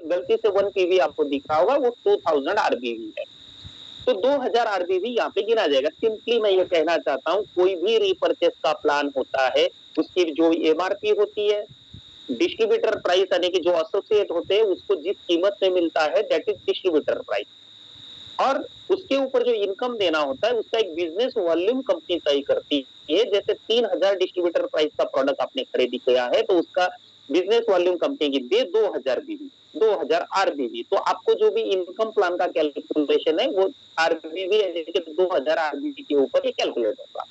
गलती से 1 पीवी आपको दिख रहा होगा, वो 2000 आरबीवी है। तो 2000 आरबीवी यहाँ पे गिना जाएगा। सिंपली मैं ये कहना चाहता हूँ, कोई भी रीपर्चेस का प्लान होता है, उसकी जो एमआरपी होती है, डिस्ट्रीब्यूटर प्राइस यानी कि जो एसोसिएट होते हैं उसको जिस कीमत में मिलता है, दैट इज डिस्ट्रीब्यूटर प्राइस। और उसके ऊपर जो इनकम देना होता है उसका एक बिजनेस वॉल्यूम कंपनी तय करती है। जैसे 3000 डिस्ट्रीब्यूटर प्राइस का प्रोडक्ट आपने खरीदी किया है तो उसका बिजनेस वॉल्यूम कंपनी की दे 2000 बीवी, 2000 आरबीवी। तो आपको जो भी इनकम प्लान का कैलकुलेशन है वो आरबीवी 2000 आरबीवी के ऊपर ये कैलकुलेट होगा।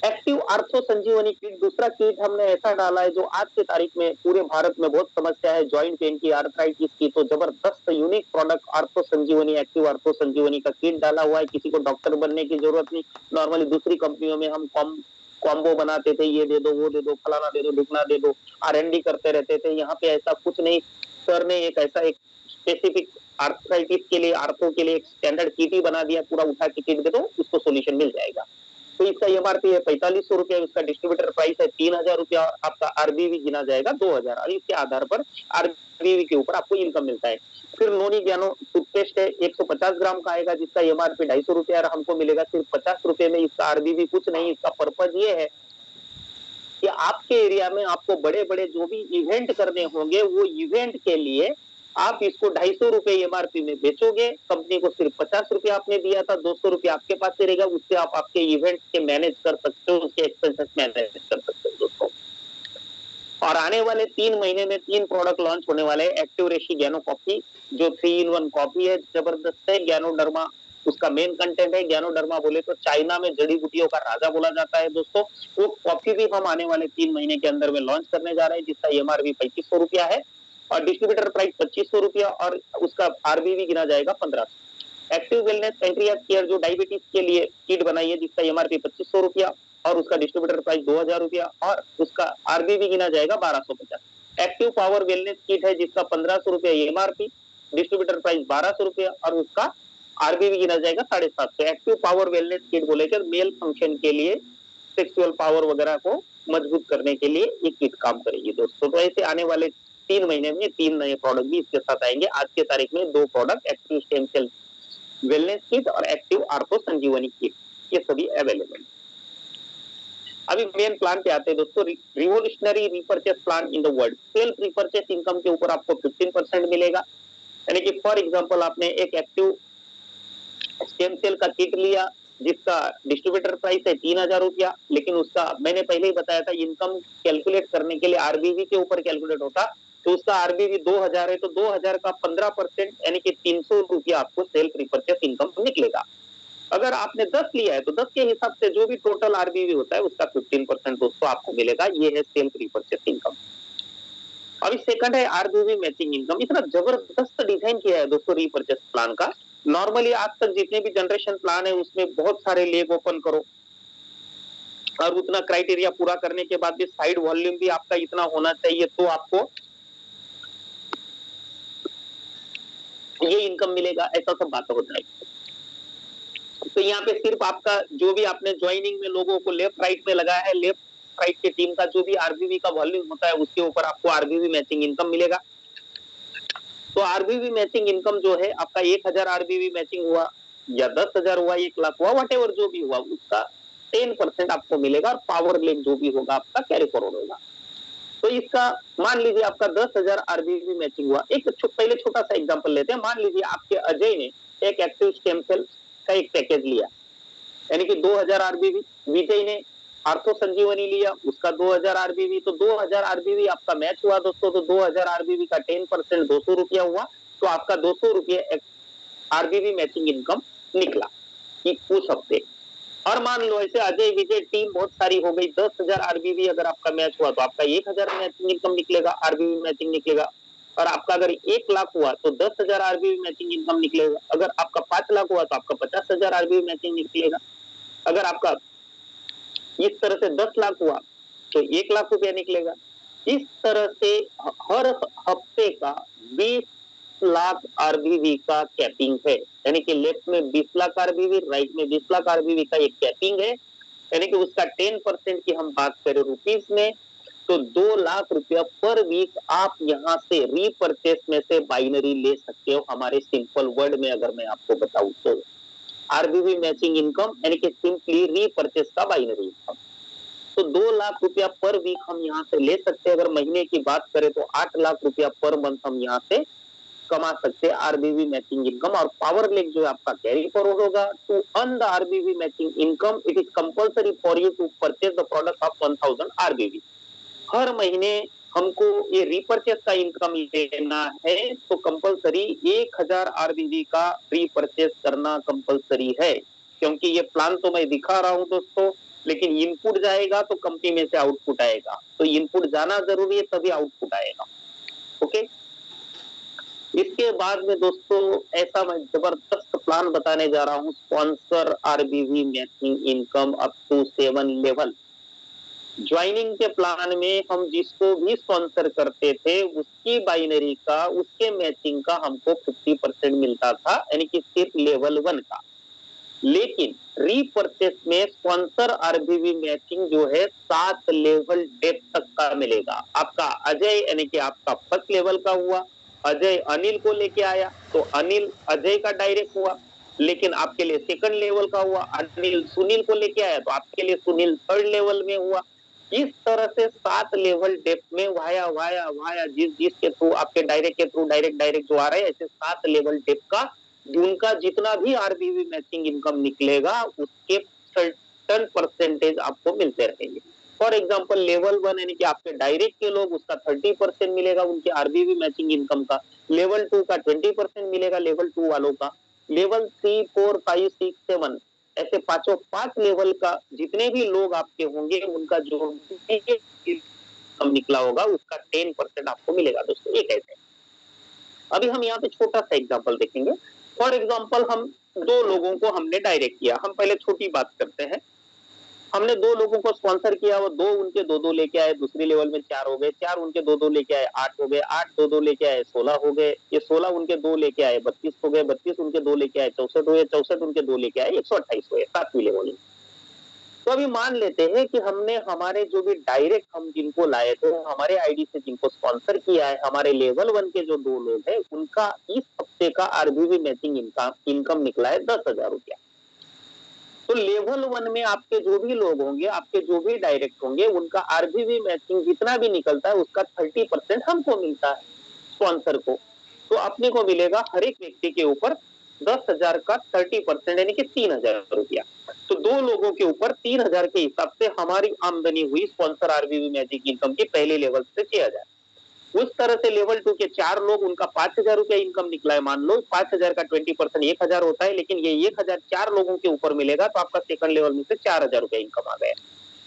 एक्टिव आर्थो संजीवनी किट, दूसरा किट हमने ऐसा डाला है जो आज की तारीख में पूरे भारत में बहुत समस्या है, जॉइंट पेन की, आर्थराइटिस की। तो जबरदस्त यूनिक प्रोडक्ट आर्थो संजीवनी, एक्टिव आर्थो संजीवनी का किट डाला हुआ है। किसी को डॉक्टर बनने की जरूरत नहीं। नॉर्मली दूसरी कंपनियों में हम कॉम्बो बनाते थे, ये दे दो, वो दे दो, फलाना दे दो, ढिकना दे दो, R&D करते रहते थे। यहाँ पे ऐसा कुछ नहीं। सर ने एक ऐसा एक स्पेसिफिक आर्थराइटिस के लिए, आर्थो के लिए एक स्टैंडर्ड किट ही बना दिया, पूरा उठा के किट दे दो, उसको सोल्यूशन मिल जाएगा। तो इसका एमआरपी है 4500 रुपया, उसका डिस्ट्रीब्यूटर प्राइस है 3000 रुपया, आपका आरबीवी गिना जाएगा 2000, और इसके आधार पर आरबीवी के ऊपर आपको इनकम मिलता है। फिर नोनी ज्ञानो टूथपेस्ट है, 150 ग्राम का आएगा जिसका एमआरपी 250 रुपया, और हमको मिलेगा सिर्फ 50 रुपए में। इसका आरबीवी कुछ नहीं, इसका पर्पज ये है कि आपके एरिया में आपको बड़े बड़े जो भी इवेंट करने होंगे, वो इवेंट के लिए आप इसको 250 रुपए एमआरपी में बेचोगे। कंपनी को सिर्फ 50 रुपए आपने दिया था, 200 रुपए आपके पास से रहेगा, उससे आप आपके इवेंट के मैनेज कर सकते हो, उसके एक्सपेंसेस मैनेज कर सकते हो दोस्तों। और आने वाले 3 महीने में 3 प्रोडक्ट लॉन्च होने वाले हैं। एक्टिव रेशी ज्ञानो कॉफी, जो 3-in-1 कॉफी है, जबरदस्त है। ज्ञानोडर्मा उसका मेन कंटेंट है। ज्ञानोडर्मा बोले तो चाइना में जड़ी बूटियों का राजा बोला जाता है दोस्तों। वो कॉफी भी हम आने वाले 3 महीने के अंदर में लॉन्च करने जा रहे हैं, जिसका एमआरपी 3500 रुपया है और डिस्ट्रीब्यूटर प्राइस 2500 रुपया, और उसका आरबीवी गिना जाएगा 1500। एक्टिव वेलनेस पेंक्रियास केयर, जो डायबिटीज के लिए किट बनाई है, जिसका एमआरपी 2500 रुपया और उसका डिस्ट्रीब्यूटर प्राइस 2000 रुपया, और उसका आरबीवी गिना जाएगा 1250। एक्टिव पावर वेलनेस किट है जिसका 1500 रुपया एमआरपी, डिस्ट्रीब्यूटर प्राइस 1200 रुपया और उसका आरबीवी गिना जाएगा 750। एक्टिव पावर वेलनेस किट बोले कि मेल फंक्शन के लिए, सेक्सुअल पावर वगैरह को मजबूत करने के लिए ये किट काम करेगी दोस्तों। तो ऐसे आने वाले 3 महीने में 3 नए प्रोडक्ट भी इसके साथ आएंगे। आज के तारीख में 2 product, active stem cell wellness kit और एक्टिव आर्थो संजीवनी किट, ये सभी अवेलेबल। अभी मेन प्लान पे आते हैं दोस्तों। Revolutionary repurchase plan in the world. Self repurchase income के ऊपर आपको 15% मिलेगा। यानी कि फॉर एग्जांपल आपने एक एक्टिव स्टेम सेल का किट लिया जिसका डिस्ट्रीब्यूटर प्राइस है 3000 रुपया, लेकिन उसका मैंने पहले ही बताया था इनकम कैलकुलेट करने के लिए आरबीवी के ऊपर कैलकुलेट होता, तो उसका आरबीवी 2000 है, तो 2000 का 15% यानी कि 300 रुपया आपको सेल्फ रिपर्चेस इनकम निकलेगा। अगर आपने 10 लिया है तो 10 के हिसाब से जो भी टोटल आरबीवी होता है उसका 15% दोस्तों आपको मिलेगा। ये है सेल्फ रिपर्चेस इनकम। अभी सेकंड है आरबीवी मैचिंग इनकम। इतना जबरदस्त डिजाइन किया है दोस्तों रीपर्चेस प्लान का। नॉर्मली आज तक जितने भी जनरेशन प्लान है उसमें बहुत सारे लेग ओपन करो और उतना क्राइटेरिया पूरा करने के बाद भी साइड वॉल्यूम भी आपका इतना होना चाहिए, तो आपको ये इनकम मिलेगा, ऐसा सब बात होता है। तो यहाँ पे सिर्फ आपका जो भी आपने ज्वाइनिंग में लोगों को लेफ्ट राइट में लगाया है, लेफ्ट राइट के टीम का जो भी आरबीवी का वॉल्यूम होता है उसके ऊपर आपको आरबीवी मैचिंग इनकम मिलेगा। तो आरबीवी मैचिंग इनकम जो है आपका 1000 आरबीवी मैचिंग हुआ या 10,000 हुआ, 1 लाख हुआ, व्हाटएवर जो भी हुआ, उसका 10% आपको मिलेगा और पावर लेग जो भी होगा आपका कैरी फॉरवर्ड होगा। तो इसका मान लीजिए आपका 10,000 आरबीवी मैचिंग हुआ। एक पहले छोटा सा एग्जांपल लेते हैं। मान लीजिए आपके अजय ने एक एक्टिव स्टेम सेल का एक पैकेज लिया, यानी कि 2000 आरबीवी। विजय ने आर्थो संजीवनी लिया, उसका 2000 आरबीवी। तो 2000 आरबीवी आपका मैच हुआ दोस्तों, तो 2000 आरबीवी का 10% 200 रुपया हुआ, तो आपका 200 रुपये आरबीवी मैचिंग इनकम निकला उस हफ्ते। और मान लो ऐसे अजय विजय टीम बहुत सारी हो गई, 10,000 आरबीवी अगर आपका मैच हुआ तो आपका 1000 मैचिंग इनकम निकलेगा, आरबीवी मैचिंग निकलेगा। और आपका अगर 1 लाख हुआ तो 10,000 आरबीवी मैचिंग इनकम निकलेगा। अगर आपका 5 लाख हुआ तो आपका 50,000 आरबीवी मैचिंग निकलेगा। अगर आपका इस तरह से 10 लाख हुआ तो 1 लाख रुपया निकलेगा। इस तरह से हर हफ्ते का 20 लाख आरबीवी का कैपिंग है, यानी कि लेफ्ट में 20 लाख आरबीवी, राइट में 20 लाख आरबीवी का एक कैपिंग है। यानी कि उसका 10% की हम बात करें रुपीस में तो 2 लाख रुपया पर वीक आप यहाँ से रीपरचेस में से बाइनरी ले सकते हो। हमारे सिंपल वर्ड में अगर मैं आपको बताऊं तो आरबीवी मैचिंग इनकम यानी कि सिंपली रीपरचेस का बाइनरी इनकम। तो 2 लाख रुपया पर वीक हम यहाँ से ले सकते हैं। अगर महीने की बात करें तो 8 लाख रुपया पर मंथ हम यहाँ से कमा सकते हैं आरबीवी मैचिंग इनकम। और पावर लेग जो आपका कैरी फॉरवर्ड होगा, to earn the RBV matching income it is compulsory for you to purchase the product of 1000 RBV. हर महीने हमको ये रीपरचेस का इनकम लेना है तो कंपल्सरी 1000 आरबीवी का रीपरचेस करना कंपल्सरी है। क्योंकि ये प्लान तो मैं दिखा रहा हूं दोस्तों, लेकिन इनपुट जाएगा तो कंपनी में से आउटपुट आएगा, तो इनपुट जाना जरूरी है तभी आउटपुट आएगा। ओके, इसके बाद में दोस्तों ऐसा मैं जबरदस्त प्लान बताने जा रहा हूं, sponsor RBV matching income up to 7 level. Joining के प्लान में हम जिसको भी स्पॉन्सर करते थे उसकी बाइनरी का, उसके मैचिंग का हमको 50% मिलता था, यानी कि सिर्फ लेवल 1 का। लेकिन रीपरचेस में स्पॉन्सर आरबीवी मैचिंग जो है 7 लेवल डेप्थ तक का मिलेगा। आपका अजय यानी कि आपका फर्स्ट लेवल का हुआ, अजय अनिल को लेके आया तो अनिल अजय का डायरेक्ट हुआ। लेकिन आपके लिए सेकंड लेवल का हुआ, अनिल सुनील को लेके आया तो आपके लिए सुनील थर्ड लेवल में हुआ। इस तरह से 7 लेवल डेप्थ में वाया वाया वाया जिस के थ्रू आपके डायरेक्ट के थ्रू डायरेक्ट जो आ रहे हैं, ऐसे 7 लेवल डेप्थ का उनका जितना भी आरबीवी मैचिंग इनकम निकलेगा उसके सर्टेन परसेंटेज आपको मिलते रहेंगे। फॉर एग्जांपल लेवल 1 यानी कि आपके डायरेक्ट के लोग, उसका 30% मिलेगा उनके आरबीवी मैचिंग इनकम का। लेवल 2 का 20% मिलेगा लेवल 2 वालों का। लेवल 3, 4, 5, 6, 7 ऐसे 5 लेवल का जितने भी लोग आपके होंगे उनका जो इनकम निकला होगा उसका 10% आपको मिलेगा दोस्तों। ये कैसे? अभी हम यहाँ पे छोटा सा एग्जांपल देखेंगे। फॉर एग्जांपल हम 2 लोगों को हमने डायरेक्ट किया। हम पहले छोटी बात करते हैं। हमने 2 लोगों को स्पॉन्सर किया, वो 2 उनके 2-2 लेके आए, दूसरी लेवल में 4 हो गए, 4 उनके 2-2 लेके आए 8 हो गए, 8 2-2 लेके आए 16 हो गए, ये 16 उनके 2 लेके आए 32 हो गए, 32 उनके 2 लेके आए 64 हो गए, 64 उनके 2 लेके आए 128 हो गए, 7वीं लेवल में। तो अभी मान लेते हैं कि हमने हमारे जो भी डायरेक्ट हम जिनको लाए थे, हमारे आईडी से जिनको स्पॉन्सर किया है, हमारे लेवल 1 के जो 2 लोग हैं उनका इस हफ्ते का आरबीवी मैचिंग इनकम निकला है 10,000 रुपया। तो लेवल 1 में आपके जो भी लोग होंगे, आपके जो भी डायरेक्ट होंगे, उनका आरबीवी मैचिंग जितना भी निकलता है उसका 30% हमको मिलता है स्पॉन्सर को। तो अपने को मिलेगा हर एक व्यक्ति के ऊपर 10,000 का 30% यानी कि 3,000 रुपया। तो 2 लोगों के ऊपर 3,000 के हिसाब से हमारी आमदनी हुई स्पॉन्सर आरबीवी मैचिंग इनकम की पहले लेवल से 6,000। उस तरह से लेवल 2 के 4 लोग, उनका 5,000 रुपया इनकम निकला है। मान लो 5,000 का 20% 1,000 होता है, लेकिन ये 1,000 4 लोगों के ऊपर मिलेगा तो आपका सेकंड लेवल में से 4,000 रुपया इनकम आ गया।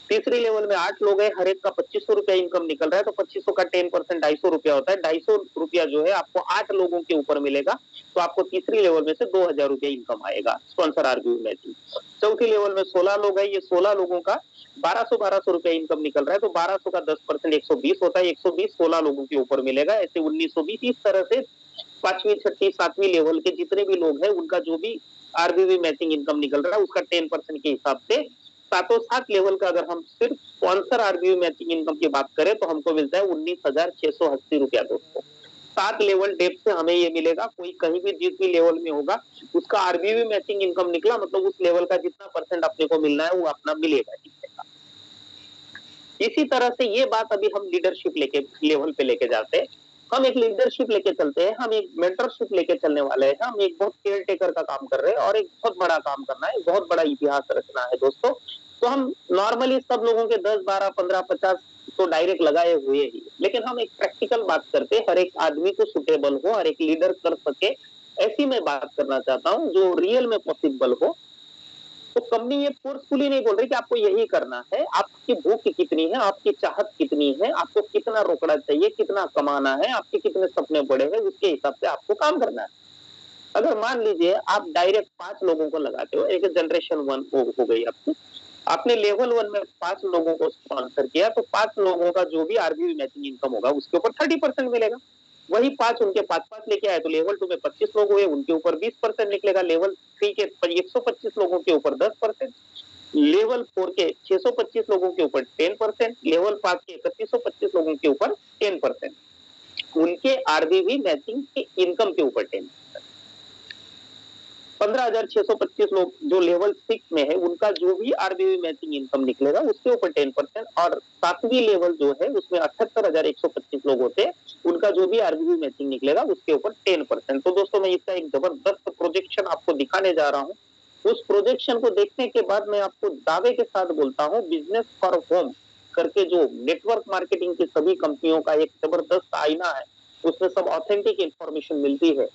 तीसरी लेवल में 8 लोग हैं, हर एक का 2500 रुपया इनकम निकल रहा है, तो 2500 का 10% 250 रुपया होता है। 250 रुपया जो है आपको 8 लोगों के ऊपर मिलेगा, तो आपको तीसरी लेवल में से 2,000 रुपया इनकम आएगा स्पॉन्सर आरबीवी मैचिंग। चौथी लेवल में 16 लोग हैं, ये 16 लोगों का 1200 रुपया इनकम निकल रहा है, तो 1200 का 10% 120 होता है, 120 16 लोगों के ऊपर मिलेगा, ऐसे 1920। इस तरह से 5वीं 6वीं 7वीं लेवल के जितने भी लोग हैं उनका जो भी आरबीवी मैचिंग इनकम निकल रहा है उसका 10% के हिसाब से 7 लेवल का अगर हम सिर्फ स्पॉन्सर आरबीवी मैचिंग इनकम की बात करें तो हमको मिलता है 19,680 रुपया दोस्तों। 7 लेवल डेप्थ से हमें ये मिलेगा। कोई कहीं भी जिस भी लेवल में होगा उसका आरबीवी मैचिंग इनकम निकला, मतलब उस लेवल का जितना परसेंट अपने को मिलना है वो अपना मिलेगा। इसी तरह से ये बात अभी हम लीडरशिप लेके लेवल पे लेके जाते हैं। हम एक लीडरशिप लेके चलते हैं, हम एक मेंटरशिप लेके चलने वाले हैं, हम एक बहुत केयर टेकर का काम कर रहे हैं और एक बहुत बड़ा काम करना है, बहुत बड़ा इतिहास रचना है दोस्तों। तो हम नॉर्मली सब लोगों के 10, 12, 15, 50 तो डायरेक्ट लगाए हुए ही, लेकिन हम एक प्रैक्टिकल बात करते हैं, हर एक आदमी को सुटेबल हो, हर एक लीडर कर सके, ऐसी मैं बात करना चाहता हूँ जो रियल में पॉसिबल हो। तो कंपनी ये फोर्सफुली नहीं बोल रही कि आपको यही करना है, आपकी भूख कितनी है, आपकी चाहत कितनी है, आपको कितना रोकड़ा चाहिए, कितना कमाना है, आपके कितने सपने बड़े हैं, उसके हिसाब से आपको काम करना है। अगर मान लीजिए आप डायरेक्ट 5 लोगों को लगाते हो, एक जनरेशन 1 हो गई आपकी, आपने लेवल 1 में 5 लोगों को स्पॉन्सर किया, तो 5 लोगों का जो भी आरबीवी मैचिंग इनकम होगा उसके ऊपर 30% मिलेगा। वही 5 उनके 5-5 लेके आए तो लेवल 2 में 25 लोग हुए, उनके ऊपर 20% निकलेगा। लेवल 3 के 125 लोगों के ऊपर 10%, लेवल 4 के 625 लोगों के ऊपर 10%, लेवल 5 के 3125 लोगों के ऊपर 10%, उनके आरबीवी मैचिंग की इनकम के ऊपर 10%। 15,625 लोग जो लेवल 6 में है, उनका जो भी आरबीवी मैचिंग इनकम निकलेगा उसके ऊपर 10%, और 7वीं लेवल जो है उसमें 78,125 लोग होते हैं, उनका जो भी आरबीवी मैचिंग निकलेगा उसके ऊपर 10%। तो दोस्तों मैं इसका एक जबरदस्त प्रोजेक्शन आपको दिखाने जा रहा हूँ। उस प्रोजेक्शन को देखने के बाद मैं आपको दावे के साथ बोलता हूँ, बिजनेस फॉर होम करके जो नेटवर्क मार्केटिंग की सभी कंपनियों का एक जबरदस्त आईना है, उसमें सब ऑथेंटिक इंफॉर्मेशन मिलती है,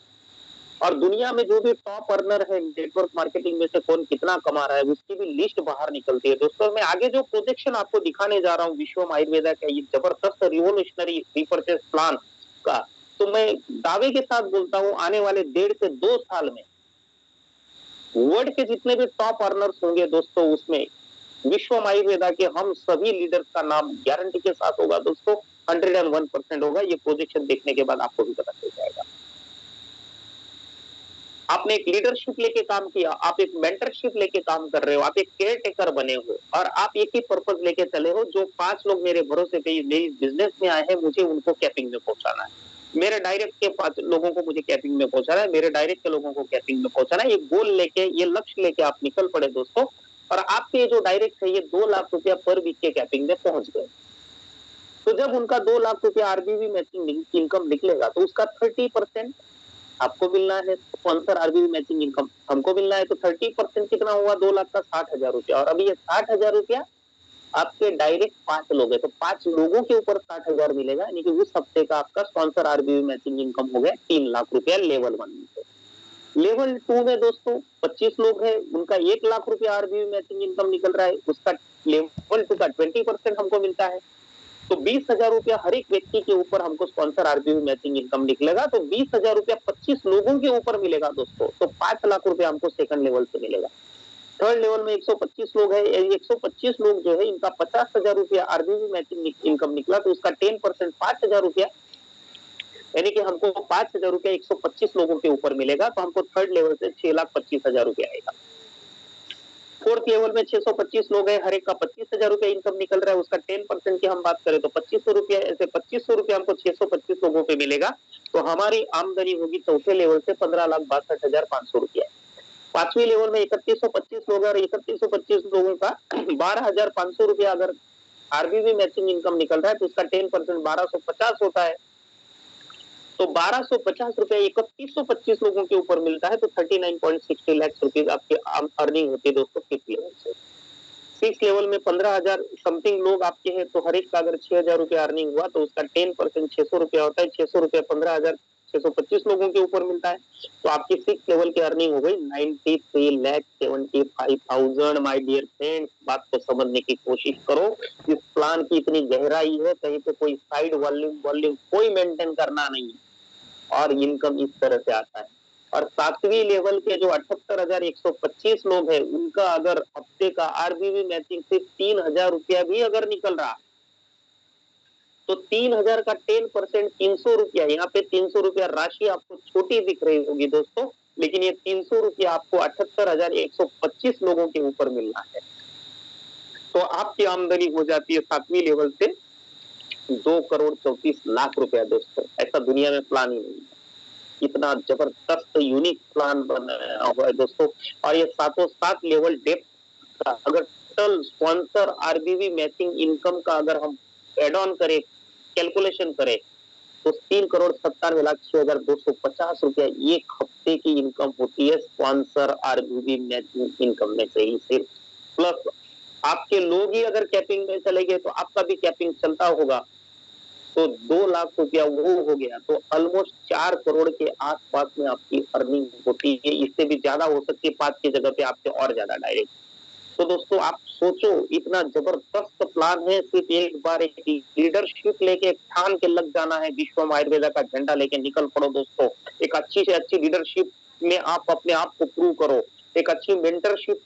और दुनिया में जो भी टॉप अर्नर है नेटवर्क मार्केटिंग में से कौन कितना कमा रहा है उसकी भी लिस्ट बाहर निकलती है। दोस्तों मैं आगे जो प्रोजेक्शन आपको दिखाने जा रहा हूँ विश्वम आयुर्वेदा का ये जबरदस्त रिवोल्यूशनरी रीपर्चेस प्लान का, तो मैं दावे के साथ बोलता हूँ आने वाले 1.5 से 2 साल में वर्ल्ड के जितने भी टॉप अर्नर्स होंगे दोस्तों, उसमें विश्वम आयुर्वेदा के हम सभी लीडर्स का नाम गारंटी के साथ होगा दोस्तों, 101% होगा। ये प्रोजेक्शन देखने के बाद आपको भी पता चल जाएगा। आपने एक लीडरशिप लेके काम किया, आप एक मेंटरशिप लेके काम कर रहे हो, आप एक केयर टेकर बने हो, और आप एक ही पर्पस लेके चले हो, जो 5 लोग मेरे भरोसे पे मेरी बिजनेस में आए हैं, मुझे उनको कैपिंग में पहुंचाना है। मेरे डायरेक्ट के 5 लोगों को मुझे कैपिंग में पहुंचाना है, मेरे डायरेक्ट के लोगों को कैपिंग में पहुंचाना है। ये गोल लेके, ये लक्ष्य लेके आप निकल पड़े दोस्तों, और आपके जो डायरेक्ट है ये 2 लाख रुपया पर वीक के कैपिंग में पहुंच गए। तो जब उनका 2 लाख रुपया आरबीवी मैचिंग इनकम निकलेगा तो उसका 30% आपको मिलना है, स्पॉन्सर आरबीवी मैचिंग इनकम हमको मिलना है, तो 30% कितना हुआ, 2 लाख का 60,000 रुपया। और अभी ये 60,000 रुपया आपके डायरेक्ट 5 लोग है, तो 5 लोगों के ऊपर 60,000 मिलेगा, यानी कि उस हफ्ते का आपका स्पॉन्सर आरबीवी मैचिंग इनकम हो गया 3 लाख रुपया लेवल 1 में। लेवल 2 में दोस्तों 25 लोग हैं, उनका 1 लाख रुपया आरबीवी मैचिंग इनकम निकल रहा है, उसका लेवल 2 का 20% हमको मिलता है। तो 20,000 रुपया हर एक व्यक्ति के ऊपर हमको स्पॉन्सर आरबीवी मैचिंग इनकम निकलेगा, तो 20,000 रुपया 25 लोगों के ऊपर मिलेगा दोस्तों, तो 5 लाख रुपया हमको सेकंड लेवल से मिलेगा। थर्ड लेवल में 125 लोग है, 125 लोग जो है इनका 50,000 रुपया आरबीवी मैचिंग इनकम निकला, तो उसका 10% 5,000 रुपया, यानी कि हमको 5,000 रुपया 125 लोगों के ऊपर मिलेगा, तो हमको थर्ड लेवल से 6,25,000 रुपया आएगा। फोर्थ लेवल में 625 लोग हैं, हर एक का 25,000 रुपया इनकम निकल रहा है, उसका 10% की हम बात करें तो 2,500 रुपया, ऐसे 2,500 रुपया हमको 625 लोगों पे मिलेगा, तो हमारी आमदनी होगी चौथे लेवल से 15,62,500 रुपया। 5वीं लेवल में 3,125 लोग और 3,125 लोगों का 12,500 रुपया अगर आरबीवी मैचिंग इनकम निकल रहा है, तो उसका 10% 1,250 होता है, तो 1,250 रुपया 3,125 लोगों के ऊपर मिलता है, तो 39.60 लाख रुपीज आपकी अर्निंग होती है दोस्तों 5th लेवल से। 6 लेवल में 15,000 समथिंग लोग आपके हैं, तो हर एक का अगर 6,000 रुपया अर्निंग हुआ तो उसका 10% 600 रुपया होता है, 600 रुपया 15,625 लोगों के ऊपर मिलता है, तो आपकी 6 लेवल की अर्निंग हो गई 93,75,000। माय डियर फ्रेंड्स, बात को समझने की कोशिश करो, इस प्लान की इतनी गहराई है, कहीं पे कोई साइड वॉल्यूम वॉल्यूम कोई मेंटेन करना नहीं है, और इनकम इस तरह से आता है। और 7वीं लेवल के जो 78,125 लोग हैं, उनका अगर हफ्ते का आरबीवी मैचिंग सिर्फ 3,000 रुपया भी अगर निकल रहा, तो 3,000 का 10% 300 रुपया, यहाँ पे 300 रुपया राशि आपको छोटी दिख रही होगी दोस्तों, लेकिन ये 300 रुपया आपको 78,125 लोगों के ऊपर मिलना है, तो आपकी आमदनी हो जाती है 7वीं लेवल से 2,34,00,000 रुपया दोस्तों। ऐसा दुनिया में प्लान ही नहीं है, इतना जबरदस्त यूनिक प्लान बनाया हुआ है दोस्तों। और ये सातों 7 लेवल डेप्थ का अगर total sponsor RBV matching income का अगर हम एड ऑन करें, कैलकुलेशन करें, तो 3,97,06,250 रुपया एक हफ्ते की इनकम होती है स्पॉन्सर आरबीवी मैचिंग इनकम में से ही सिर्फ। प्लस आपके लोग ही अगर कैपिंग में चले गए तो आपका भी कैपिंग चलता होगा, तो 2 लाख रुपया वो हो गया, तो ऑलमोस्ट 4 करोड़ के आसपास में आपकी अर्निंग होती है, इससे भी ज्यादा हो सकती है, 5 की जगह पे आपसे और ज्यादा डायरेक्ट। तो दोस्तों आप सोचो, इतना जबरदस्त प्लान है, सिर्फ एक बार एक लीडरशिप लेके ठान के लग जाना है, विश्वम आयुर्वेदा का झंडा लेके निकल पड़ो दोस्तों। एक अच्छी से अच्छी लीडरशिप में आप अपने आप को प्रूव करो, एक अच्छी मेंटरशिप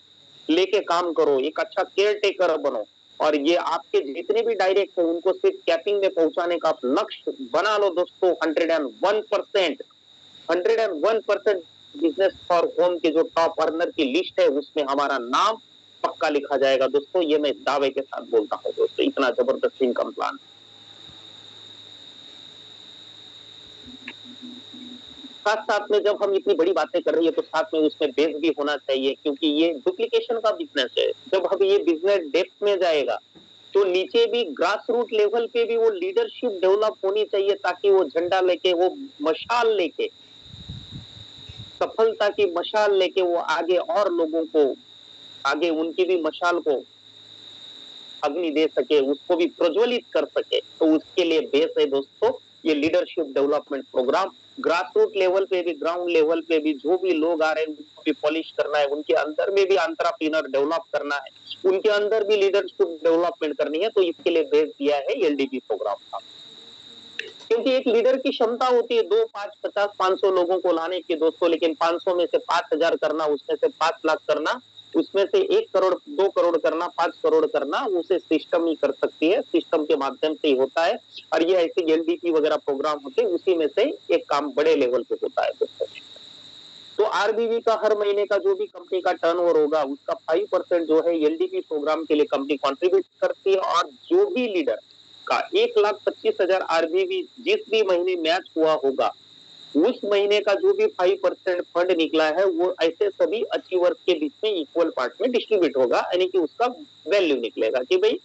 लेके काम करो, एक अच्छा केयर टेकर बनो, और ये आपके जितने भी डायरेक्ट है उनको सिर्फ कैपिंग में पहुंचाने का लक्ष्य बना लो दोस्तों। 101%, 101% बिजनेस फॉर होम के जो टॉप अर्नर की लिस्ट है उसमें हमारा नाम पक्का लिखा जाएगा दोस्तों, ये मैं दावे के साथ बोलता हूँ दोस्तों, इतना जबरदस्त इनकम प्लान। साथ साथ में जब हम इतनी बड़ी बातें कर रही है तो साथ में उसमें बेस भी होना चाहिए, क्योंकि ये डुप्लीकेशन का बिजनेस है। जब हम ये बिजनेस डेप्थ में जाएगा तो नीचे भी ग्रास रूट लेवल पे भी वो लीडरशिप डेवलप होनी चाहिए, ताकि वो झंडा लेके, वो मशाल लेके, सफलता की मशाल लेके वो आगे और लोगों को, आगे उनकी भी मशाल को अग्नि दे सके, उसको भी प्रज्वलित कर सके। तो उसके लिए बेस है दोस्तों ये leadership development program. Grass root level पे भी, ग्राउंड लेवल पे भी जो भी लोग आ रहे हैं उनको भी पॉलिश करना है, उनके अंदर में भी एंटरप्रेन्योर डेवलप करना है, उनके अंदर भी लीडरशिप डेवलपमेंट करनी है। तो इसके लिए बेस दिया है एलडीपी प्रोग्राम का, क्योंकि एक लीडर की क्षमता होती है 2, 5, 50, 500 लोगों को लाने की दोस्तों, लेकिन 500 में से 5000 करना, उसमें से 5 लाख करना, उसमें से 1 करोड़ 2 करोड़ करना, 5 करोड़ करना, उसे सिस्टम ही कर सकती है, सिस्टम के माध्यम से ही होता है। और ये ऐसे एलडीपी वगैरह प्रोग्राम होते हैं, उसी में से एक काम बड़े लेवल पे होता है दोस्तों। तो आरबीवी का हर महीने का जो भी कंपनी का टर्नओवर होगा उसका 5% जो है एलडीपी प्रोग्राम के लिए कंपनी कंट्रीब्यूट करती है। और जो भी लीडर का 1,25,000 आरबीवी जिस भी महीने मैच हुआ होगा, उस महीने का जो भी 5% फंड निकला है वो ऐसे सभी अचीवर्स के बीच में इक्वल पार्ट में डिस्ट्रीब्यूट होगा, यानी कि उसका वैल्यू निकलेगा कि भाई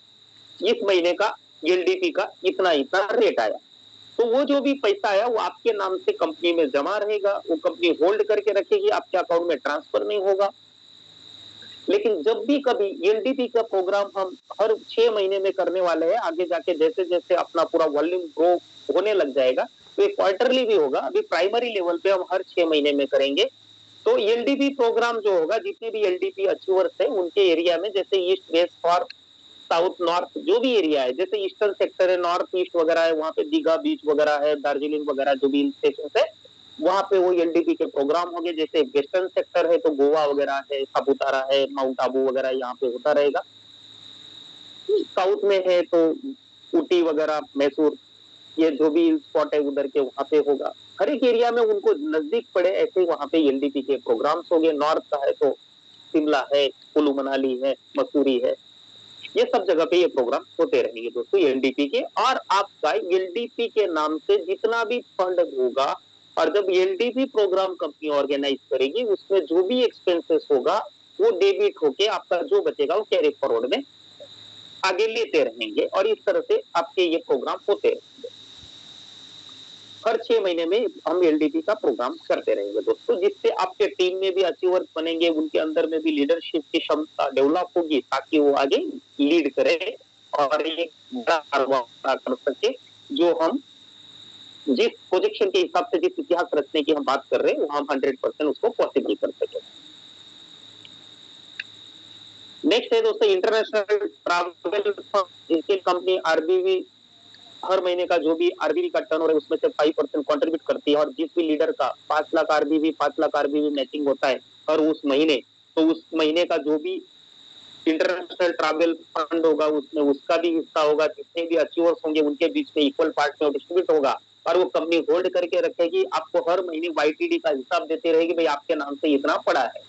इस महीने का एलडीपी का इतना इतना रेट आया, तो वो जो भी पैसा आया वो आपके नाम से कंपनी में जमा रहेगा, वो कंपनी होल्ड करके रखेगी, आपके अकाउंट में ट्रांसफर नहीं होगा। लेकिन जब भी कभी एलडीपी का प्रोग्राम हम हर 6 महीने में करने वाले हैं, आगे जाके जैसे जैसे अपना पूरा वॉल्यूम ग्रो होने लग जाएगा तो ये क्वार्टरली भी होगा। अभी प्राइमरी लेवल पे हम हर 6 महीने में करेंगे। तो एलडीपी प्रोग्राम जो होगा, जितने भी एलडीपी अचीवर्स है उनके एरिया में, जैसे ईस्ट वेस्ट और साउथ नॉर्थ जो भी एरिया है, जैसे ईस्टर्न सेक्टर है, नॉर्थ ईस्ट वगैरह है, वहां पे दीघा बीच वगैरह है, दार्जिलिंग वगैरह जो भी हिल स्टेशन है, वहां पे वो एलडीपी के प्रोग्राम होंगे। जैसे वेस्टर्न सेक्टर है तो गोवा वगैरह है, सापुतारा है, माउंट आबू वगैरह यहाँ पे होता रहेगा। साउथ में है तो ऊटी वगैरह, मैसूर, ये जो भी स्पॉट है उधर के वहां पे होगा। हर एक एरिया में उनको नजदीक पड़े ऐसे वहां पे एलडीपी के प्रोग्राम्स होंगे। नॉर्थ का है तो शिमला है, कुल्लू मनाली है, मसूरी है, ये सब जगह पे ये प्रोग्राम होते रहेंगे दोस्तों एलडीपी के। और आपका एलडीपी के नाम से जितना भी फंड होगा, और जब एलडीपी प्रोग्राम कंपनी ऑर्गेनाइज करेगी, उसमें जो भी एक्सपेंसेस होगा वो डेबिट होके आपका जो बचेगा वो कैरी फॉरवर्ड में आगे लेते रहेंगे। और इस तरह से आपके ये प्रोग्राम होते रहेंगे। हर 6 महीने में हम एलडीपी का प्रोग्राम करते रहेंगे दोस्तों, जिससे आपके टीम में भी अचीवर्स बनेंगे, उनके अंदर में भी लीडरशिप की क्षमता डेवलप होगी, ताकि वो आगे लीड करे और एक बड़ा कारोबार कर सके, जो हम जिस प्रोजेक्शन के हिसाब से, जिस इतिहास रचने की हम बात कर रहे हैं, वो हम 100% उसको पॉसिबल कर सके। नेक्स्ट है दोस्तों इंटरनेशनल ट्रैवल फंड, जिसकी कंपनी आरबीवी हर महीने का जो भी आरबीवी का टर्नओवर है उसमें से 5% कंट्रीब्यूट करती है। और जिस भी लीडर का 5 लाख आरबीवी मैचिंग होता है और उस महीने, तो उस महीने का जो भी इंटरनेशनल ट्रैवल फंड होगा उसमें उसका भी हिस्सा होगा। जितने भी अचीवर्स होंगे उनके बीच में इक्वल पार्ट में डिस्ट्रीब्यूट होगा, और वो कंपनी होल्ड करके रखेगी, आपको हर महीने वाईटीडी का हिसाब देते रहेगी, भाई आपके नाम से इतना पड़ा है।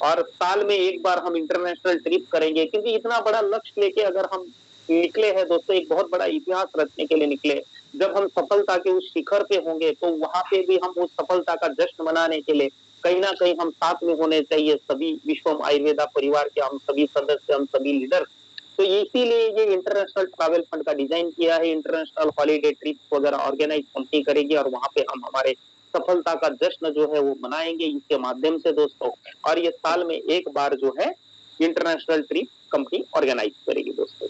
और साल में एक बार हम इंटरनेशनल ट्रिप करेंगे, क्योंकि इतना बड़ा लक्ष्य लेके अगर हम निकले हैं दोस्तों, एक बहुत बड़ा इतिहास रचने के लिए निकले। जब हम सफलता के उस शिखर पे होंगे तो वहां पे भी हम उस सफलता का जश्न मनाने के लिए कहीं ना कहीं हम साथ में होने चाहिए। सभी विश्वम आयुर्वेदा परिवार के हम सभी सदस्य, हम सभी लीडर। तो इसीलिए ये इंटरनेशनल ट्रैवल फंड का डिजाइन किया है। इंटरनेशनल हॉलीडे ट्रिप वगैरह ऑर्गेनाइज कंपनी करेगी, और वहां पे हम हमारे सफलता का जश्न जो है वो मनाएंगे इसके माध्यम से दोस्तों। और ये साल में एक बार जो है इंटरनेशनल ट्रिप कंपनी ऑर्गेनाइज करेगी दोस्तों।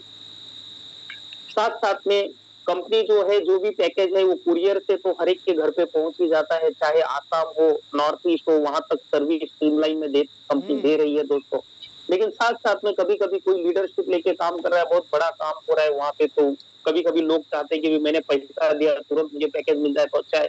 साथ साथ में कंपनी जो है, जो भी पैकेज है वो कुरियर से तो हर एक के घर पे पहुंच ही जाता है, चाहे आसाम हो, नॉर्थ ईस्ट हो, वहां तक सर्विस स्ट्रीमलाइन में कंपनी दे रही है दोस्तों। लेकिन साथ साथ में कभी कभी कोई लीडरशिप लेके काम कर रहा है, बहुत बड़ा काम हो रहा है वहां पे, तो कभी कभी लोग चाहते हैं कि मैंने पैसा दिया तुरंत मुझे पैकेज मिल जाए तो अच्छा है।